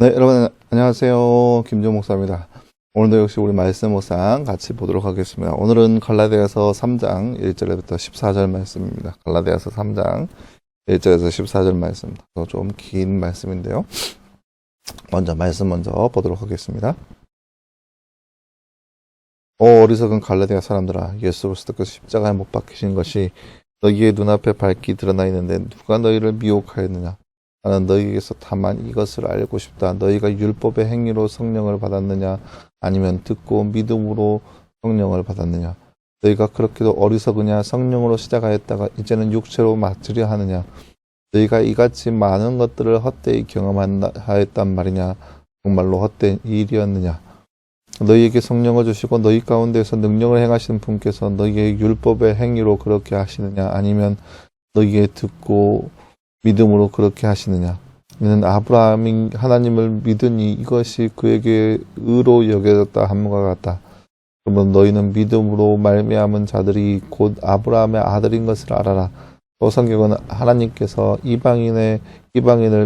네, 여러분 안녕하세요. 김종 목사입니다. 오늘도 역시 우리 말씀 묵상 같이 보도록 하겠습니다. 오늘은 갈라디아서 3장 1절부터 14절 말씀입니다. 갈라디아서 3장 1절에서 14절 말씀. 좀 긴 말씀인데요. 말씀 먼저 보도록 하겠습니다. 어리석은 갈라디아 사람들아, 예수 그리스도께서 십자가에 못 박히신 것이 너희의 눈앞에 밝히 드러나 있는데 누가 너희를 미혹하였느냐? 나는 너희에게서 다만 이것을 알고 싶다. 너희가 율법의 행위로 성령을 받았느냐? 아니면 듣고 믿음으로 성령을 받았느냐? 너희가 그렇게도 어리석으냐? 성령으로 시작하였다가 이제는 육체로 마치려 하느냐? 너희가 이같이 많은 것들을 헛되이 경험하였단 말이냐? 정말로 헛된 일이었느냐? 너희에게 성령을 주시고 너희 가운데서 능력을 행하시는 분께서 너희의 율법의 행위로 그렇게 하시느냐? 아니면 너희의 듣고 믿음으로 그렇게 하시느냐? 이는 아브라함이 하나님을 믿으니 이것이 그에게 의로 여겨졌다 함과 같다. 그러면 너희는 믿음으로 말미암은 자들이 곧 아브라함의 아들인 것을 알아라. 또 성경은 하나님께서 이방인을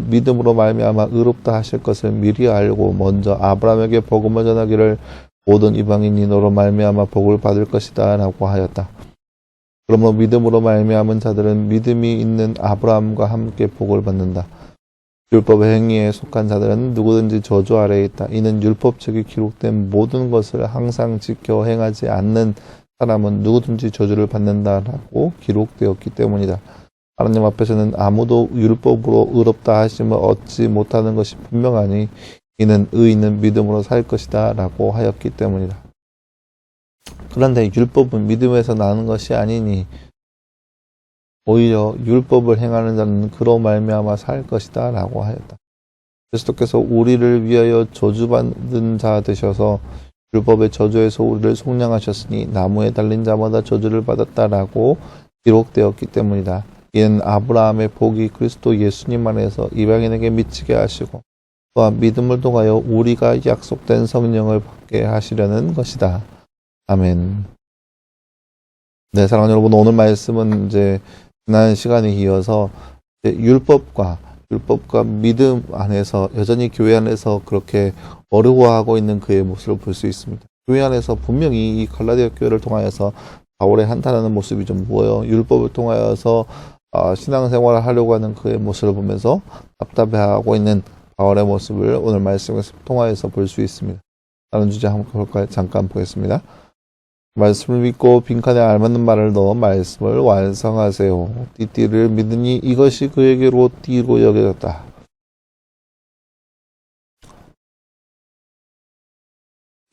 믿음으로 말미암아 의롭다 하실 것을 미리 알고 먼저 아브라함에게 복음을 전하기를 모든 이방인이 너로 말미암아 복을 받을 것이다 라고 하였다. 그러므로 믿음으로 말미암은 자들은 믿음이 있는 아브라함과 함께 복을 받는다. 율법의 행위에 속한 자들은 누구든지 저주 아래에 있다. 이는 율법책이 기록된 모든 것을 항상 지켜 행하지 않는 사람은 누구든지 저주를 받는다라고 기록되었기 때문이다. 하나님 앞에서는 아무도 율법으로 의롭다 하심을 얻지 못하는 것이 분명하니 이는 의인은 믿음으로 살 것이다 라고 하였기 때문이다. 그런데 율법은 믿음에서 나는 것이 아니니 오히려 율법을 행하는 자는 그로 말미암아 살 것이다 라고 하였다. 그리스도께서 우리를 위하여 저주받은 자 되셔서 율법의 저주에서 우리를 속량하셨으니 나무에 달린 자마다 저주를 받았다라고 기록되었기 때문이다. 이는 아브라함의 복이 그리스도 예수님 안에서 이방인에게 미치게 하시고 또한 믿음을 통하여 우리가 약속된 성령을 받게 하시려는 것이다. 아멘. 네, 사랑하는 여러분, 오늘 말씀은 이제 지난 시간에 이어서 율법과 믿음 안에서 여전히 교회 안에서 그렇게 어려워하고 있는 그의 모습을 볼 수 있습니다. 교회 안에서 분명히 이 갈라디아 교회를 통하여서 바울의 한탄하는 모습이 좀 보여요. 율법을 통하여서 신앙생활을 하려고 하는 그의 모습을 보면서 답답해하고 있는 바울의 모습을 오늘 말씀을 통하여서 볼 수 있습니다. 다른 주제 한번 볼까요? 잠깐 보겠습니다. 말씀을 믿고 빈칸에 알맞는 말을 넣어 말씀을 완성하세요. 띠띠를 믿으니 이것이 그에게로 띠로 여겨졌다.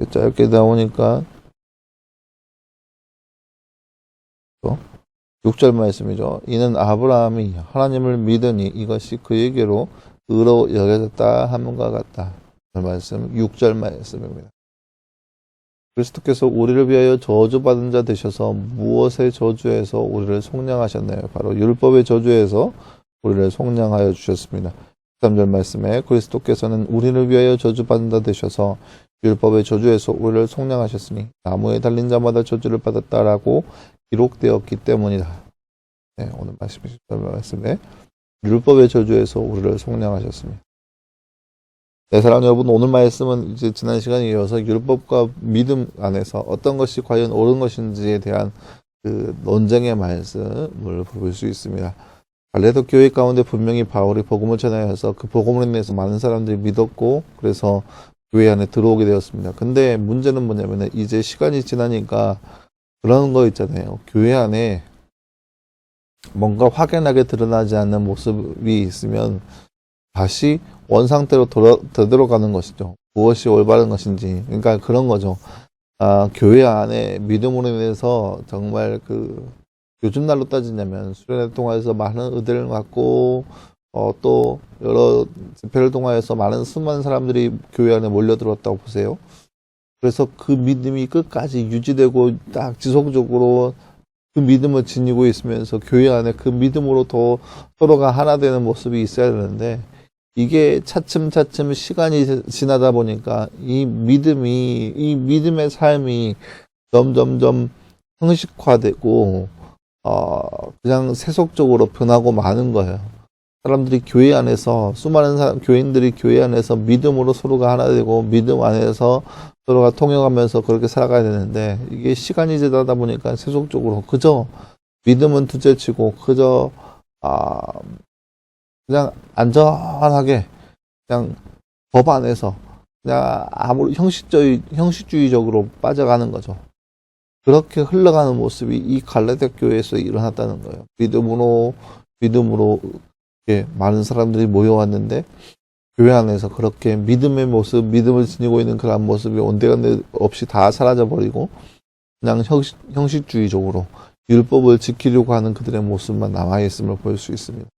짧게 나오니까 6절 말씀이죠. 이는 아브라함이 하나님을 믿으니 이것이 그에게로 의로 여겨졌다 함과 같다. 말씀 6절 말씀입니다. 그리스도께서 우리를 위하여 저주받은 자 되셔서 무엇의 저주에서 우리를 속량하셨나요? 바로 율법의 저주에서 우리를 속량하여 주셨습니다. 3절 말씀에 그리스도께서는 우리를 위하여 저주받은 자 되셔서 율법의 저주에서 우리를 속량하셨으니 나무에 달린 자마다 저주를 받았다라고 기록되었기 때문이다. 네, 오늘 말씀에 율법의 저주에서 우리를 속량하셨습니다. 네, 사랑하는 여러분, 오늘 말씀은 이제 지난 시간에 이어서 율법과 믿음 안에서 어떤 것이 과연 옳은 것인지에 대한 그 논쟁의 말씀을 볼 수 있습니다. 갈라디아 교회 가운데 분명히 바울이 복음을 전하여서 그 복음을 인해서 많은 사람들이 믿었고 그래서 교회 안에 들어오게 되었습니다. 근데 문제는 뭐냐면 이제 시간이 지나니까 그런 거 있잖아요. 교회 안에 뭔가 확연하게 드러나지 않는 모습이 있으면 다시 원상태로 되돌아가는 것이죠. 무엇이 올바른 것인지. 그러니까 그런 거죠. 교회 안에 믿음으로 인해서 정말 요즘 날로 따지냐면 수련회 통해서 많은 의대를 갖고 또 여러 집회를 통해서 수많은 사람들이 교회 안에 몰려들었다고 보세요. 그래서 그 믿음이 끝까지 유지되고 딱 지속적으로 그 믿음을 지니고 있으면서 교회 안에 그 믿음으로 더 서로가 하나 되는 모습이 있어야 되는데 이게 차츰차츰 시간이 지나다 보니까 이 믿음의 삶이 점점점 형식화되고 그냥 세속적으로 변하고 마는 거예요. 사람들이 교회 안에서 수많은 교인들이 교회 안에서 믿음으로 서로가 하나 되고 믿음 안에서 서로가 통역하면서 그렇게 살아가야 되는데 이게 시간이 지나다 보니까 세속적으로 그저 믿음은 둘째치고 그저 그냥 안전하게 그냥 법 안에서 그냥 아무리 형식주의적으로 빠져가는 거죠. 그렇게 흘러가는 모습이 이 갈라디아 교회에서 일어났다는 거예요. 믿음으로 이렇게 많은 사람들이 모여왔는데 교회 안에서 그렇게 믿음의 모습, 믿음을 지니고 있는 그런 모습이 온데간데 없이 다 사라져버리고 그냥 형식주의적으로 율법을 지키려고 하는 그들의 모습만 남아있음을 볼 수 있습니다.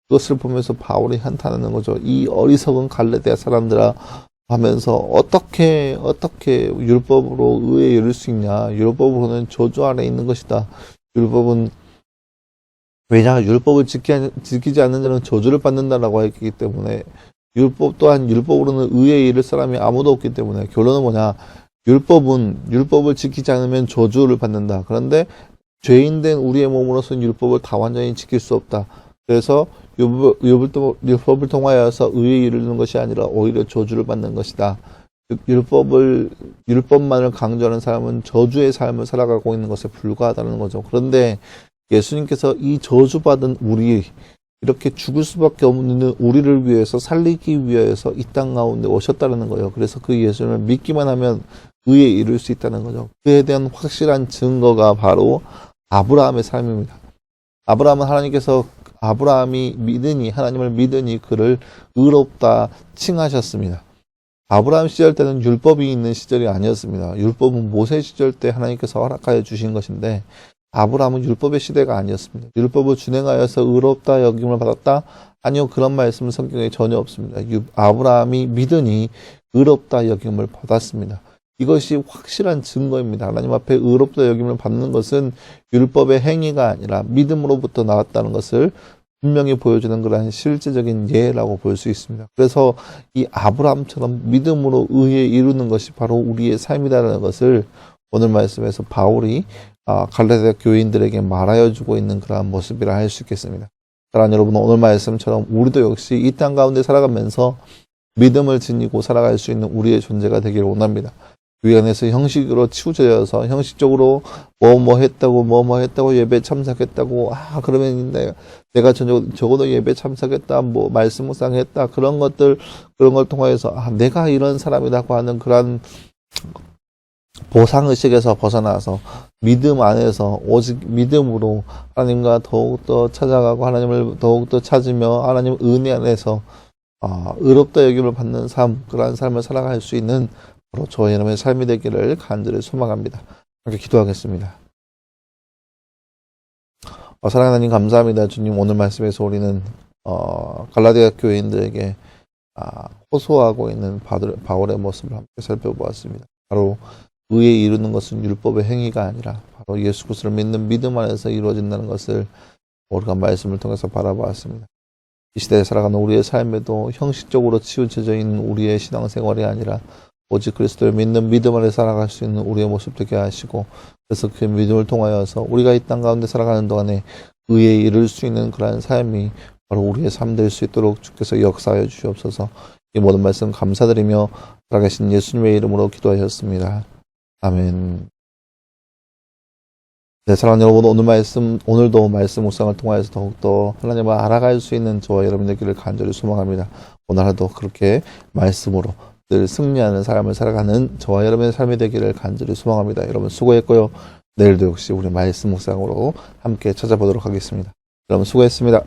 그것을 보면서 바울이 한탄하는 거죠. 이 어리석은 갈라디아 사람들아 하면서 어떻게 율법으로 의에 이를 수 있냐. 율법으로는 저주 아래 있는 것이다. 왜냐 율법을 지키지 않는 자는 저주를 받는다라고 했기 때문에 율법 또한 율법으로는 의에 이를 사람이 아무도 없기 때문에 결론은 뭐냐. 율법을 지키지 않으면 저주를 받는다. 그런데 죄인된 우리의 몸으로서는 율법을 다 완전히 지킬 수 없다. 그래서 율법을 통하여서 의에 이르는 것이 아니라 오히려 저주를 받는 것이다. 율법만을 강조하는 사람은 저주의 삶을 살아가고 있는 것에 불과하다는 거죠. 그런데 예수님께서 이 저주받은 이렇게 죽을 수밖에 없는 우리를 위해서 살리기 위해서 이 땅 가운데 오셨다는 거예요. 그래서 그 예수님을 믿기만 하면 의에 이룰 수 있다는 거죠. 그에 대한 확실한 증거가 바로 아브라함의 삶입니다. 아브라함이 하나님을 믿으니 그를 의롭다 칭하셨습니다. 아브라함 시절 때는 율법이 있는 시절이 아니었습니다. 율법은 모세 시절 때 하나님께서 허락하여 주신 것인데 아브라함은 율법의 시대가 아니었습니다. 율법을 준행하여서 의롭다 여김을 받았다? 아니요, 그런 말씀은 성경에 전혀 없습니다. 아브라함이 믿으니 의롭다 여김을 받았습니다. 이것이 확실한 증거입니다. 하나님 앞에 의롭다 여김을 받는 것은 율법의 행위가 아니라 믿음으로부터 나왔다는 것을 분명히 보여주는 그러한 실제적인 예라고 볼 수 있습니다. 그래서 이 아브라함처럼 믿음으로 의에 이루는 것이 바로 우리의 삶이라는 것을 오늘 말씀에서 바울이 갈라디아 교인들에게 말하여 주고 있는 그러한 모습이라 할 수 있겠습니다. 사랑하는 여러분, 오늘 말씀처럼 우리도 역시 이 땅 가운데 살아가면서 믿음을 지니고 살아갈 수 있는 우리의 존재가 되기를 원합니다. 교회 안에서 형식으로 치우쳐져서 형식적으로 뭐 했다고 예배 참석했다고 그러면 내가 적어도 예배 참석했다 말씀 묵상했다 그런 걸 통해서 내가 이런 사람이라고 하는 그런 보상의식에서 벗어나서 믿음 안에서 오직 믿음으로 하나님과 더욱더 찾아가고 하나님을 더욱더 찾으며 하나님 은혜 안에서 의롭다 여김을 받는 삶, 그러한 삶을 살아갈 수 있는 바로 저와 여러분의 삶이 되기를 간절히 소망합니다. 함께 기도하겠습니다. 사랑하는 하나님 감사합니다. 주님, 오늘 말씀에서 우리는 갈라디아 교인들에게 호소하고 있는 바울의 모습을 함께 살펴보았습니다. 바로 의에 이루는 것은 율법의 행위가 아니라 바로 예수 그리스도를 믿는 믿음 안에서 이루어진다는 것을 우리가 말씀을 통해서 바라보았습니다. 이 시대에 살아가는 우리의 삶에도 형식적으로 치우쳐져 있는 우리의 신앙생활이 아니라 오직 그리스도를 믿는 믿음 안에 살아갈 수 있는 우리의 모습 되게 하시고, 그래서 그 믿음을 통하여서 우리가 이 땅 가운데 살아가는 동안에 의에 이를 수 있는 그러한 삶이 바로 우리의 삶 될 수 있도록 주께서 역사하여 주시옵소서. 이 모든 말씀 감사드리며 살아계신 예수님의 이름으로 기도하셨습니다. 아멘. 네, 사랑하는 여러분, 오늘도 말씀 묵상을 통하여서 더욱더 하나님을 알아갈 수 있는 저와 여러분 되기를 간절히 소망합니다. 오늘 하루도 그렇게 말씀으로 늘 승리하는 삶을 살아가는 저와 여러분의 삶이 되기를 간절히 소망합니다. 여러분 수고했고요. 내일도 역시 우리 말씀 묵상으로 함께 찾아보도록 하겠습니다. 여러분 수고했습니다.